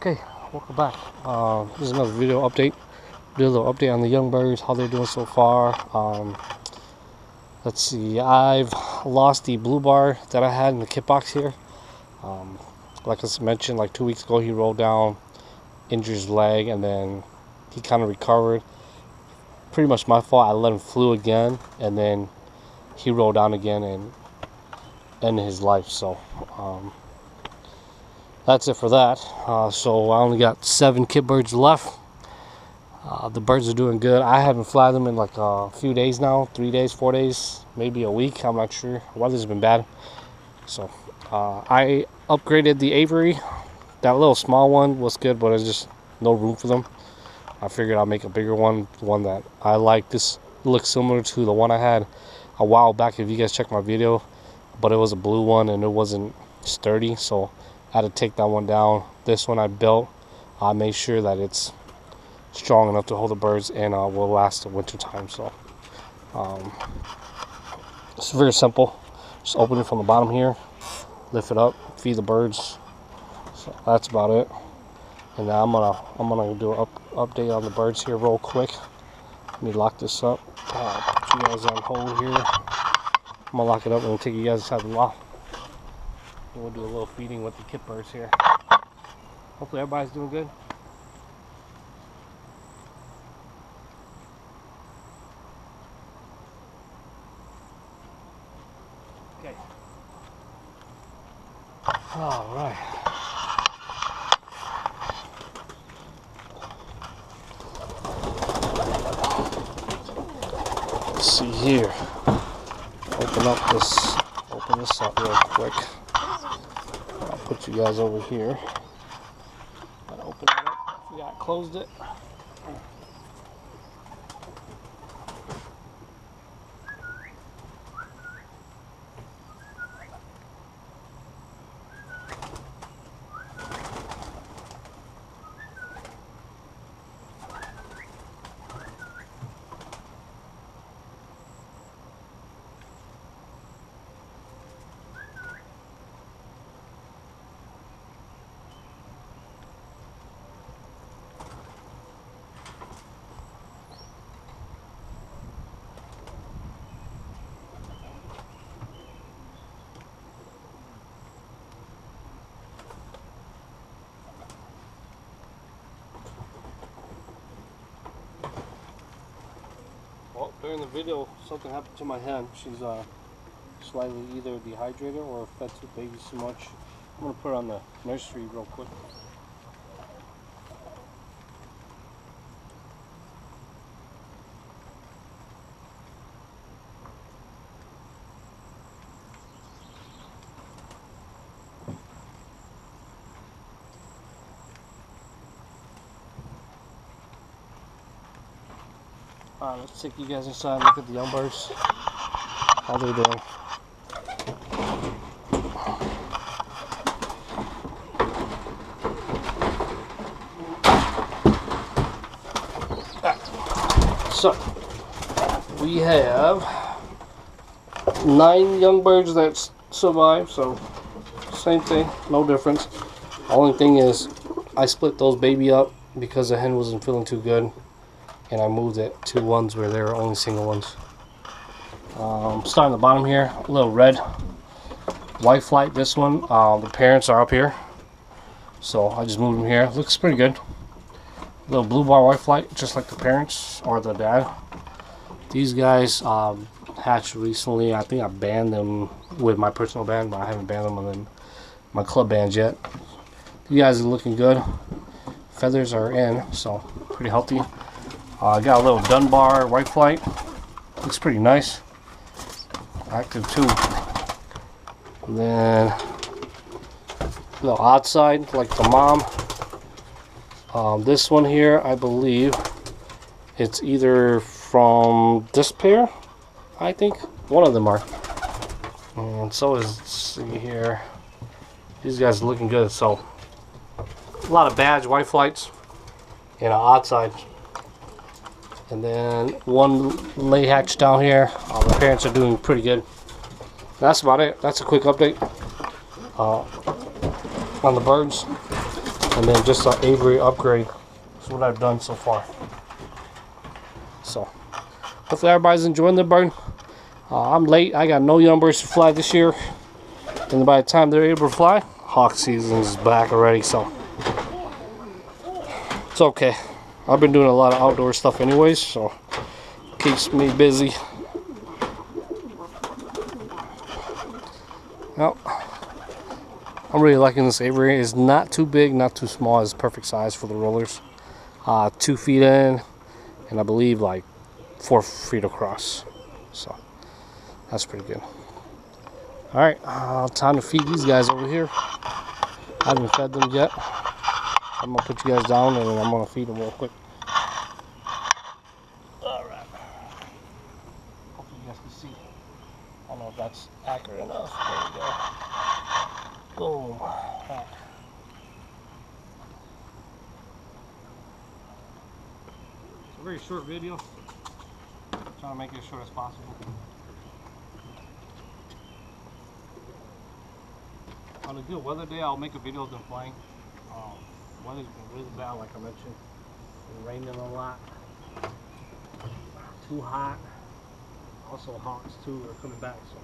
Okay, welcome back. This is another video update. Do a little update on the young birds, how they're doing so far. Let's see, I've lost the blue bar that I had in the kit box here. Like I mentioned, like 2 weeks ago, he rolled down, injured his leg, and then he kind of recovered. Pretty much my fault. I let him flew again, and then he rolled down again and ended his life. So that's it for that. So I only got 7 kit birds left. The birds are doing good. I haven't flied them in like a few days now, 3 days, 4 days, maybe a week. I'm not sure. The weather's been bad. So I upgraded the Avery. That little small one was good, but there's just no room for them. I figured I'll make a bigger one that I like. This looks similar to the one I had a while back, if you guys check my video, but it was a blue one and it wasn't sturdy, so I had to take that one down. This one I built, I made sure that it's strong enough to hold the birds and will last the winter time. So it's very simple. Just open it from the bottom here, lift it up, feed the birds. So that's about it. And now I'm gonna do an update on the birds here real quick. Let me lock this up. Put you guys on hold here. I'm gonna lock it up and take you guys inside the loft. And we'll do a little feeding with the kit birds here. Hopefully everybody's doing good. Okay. All right. Let's see here. Open this up real quick. I'll put you guys over here. Gotta open it up. We got closed it. Well, during the video, something happened to my hen. She's slightly either dehydrated or fed two babies too much. I'm gonna put her on the nursery real quick. Alright, let's take you guys inside and look at the young birds. How they're doing. So, we have 9 young birds that survived, so same thing, no difference. The only thing is I split those baby up because the hen wasn't feeling too good. And I moved it to ones where there were only single ones. Starting at the bottom here, a little red white flight. This one, the parents are up here, so I just moved them here. Looks pretty good. Little blue bar white flight, just like the parents or the dad. These guys hatched recently. I think I banned them with my personal band, but I haven't banned them on my club bands yet. You guys are looking good. Feathers are in, so pretty healthy. I got a little Dunbar white flight. Looks pretty nice. Active too. And then a little odd side, like the mom. This one here, I believe it's either from this pair. I think one of them are. And so is, let's see here. These guys are looking good. So a lot of badge white flights and an odd side. And then one lay hatch down here. The parents are doing pretty good. That's about it. That's a quick update on the birds. and then just an Avery upgrade. That's what I've done so far. So hopefully everybody's enjoying the burn. I'm late. I got no young birds to fly this year, and by the time they're able to fly, hawk season is back already. So it's okay. I've been doing a lot of outdoor stuff anyways, so it keeps me busy. Well, I'm really liking this Avery. It's not too big, not too small. It's perfect size for the rollers. 2 feet in, and I believe like 4 feet across. So that's pretty good. All right, time to feed these guys over here. I haven't fed them yet. I'm gonna put you guys down and then I'm gonna feed them real quick. All right. Hopefully you guys can see. I don't know if that's accurate enough. There we go. Boom. Right. It's a very short video. I'm trying to make it as short as possible. On a good weather day, I'll make a video of them flying. Weather's been really bad, like I mentioned. It's been raining a lot. Too hot. Also, hawks too are coming back. So.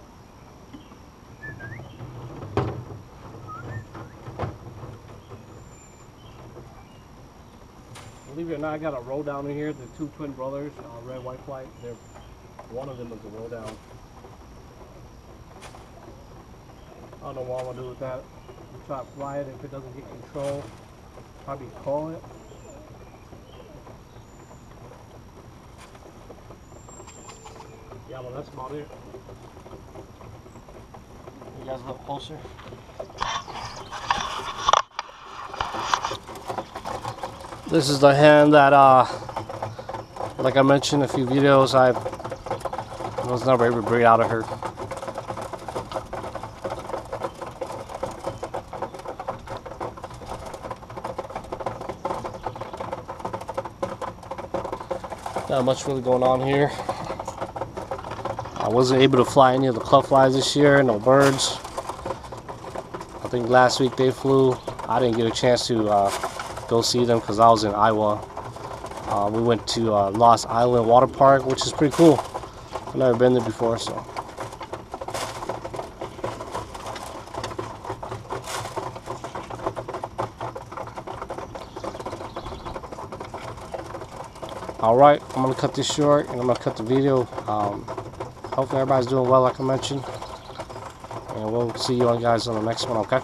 Believe it or not, I got a roll down in here. The 2 twin brothers, red, white flight. One of them is a roll down. I don't know what I'm gonna do with that. I'll try to fly it. If it doesn't get control, probably call it. Yeah, well, that's about it. You guys look closer. This is the hen that, like I mentioned in a few videos, I was never able to breed out of her. Not much really going on here. I wasn't able to fly any of the club flies this year, no birds. I think last week they flew. I didn't get a chance to go see them because I was in Iowa. We went to Lost Island Water Park, which is pretty cool. I've never been there before, so. Alright, I'm going to cut this short and I'm going to cut the video. Hopefully everybody's doing well, like I mentioned. And we'll see you guys on the next one, okay?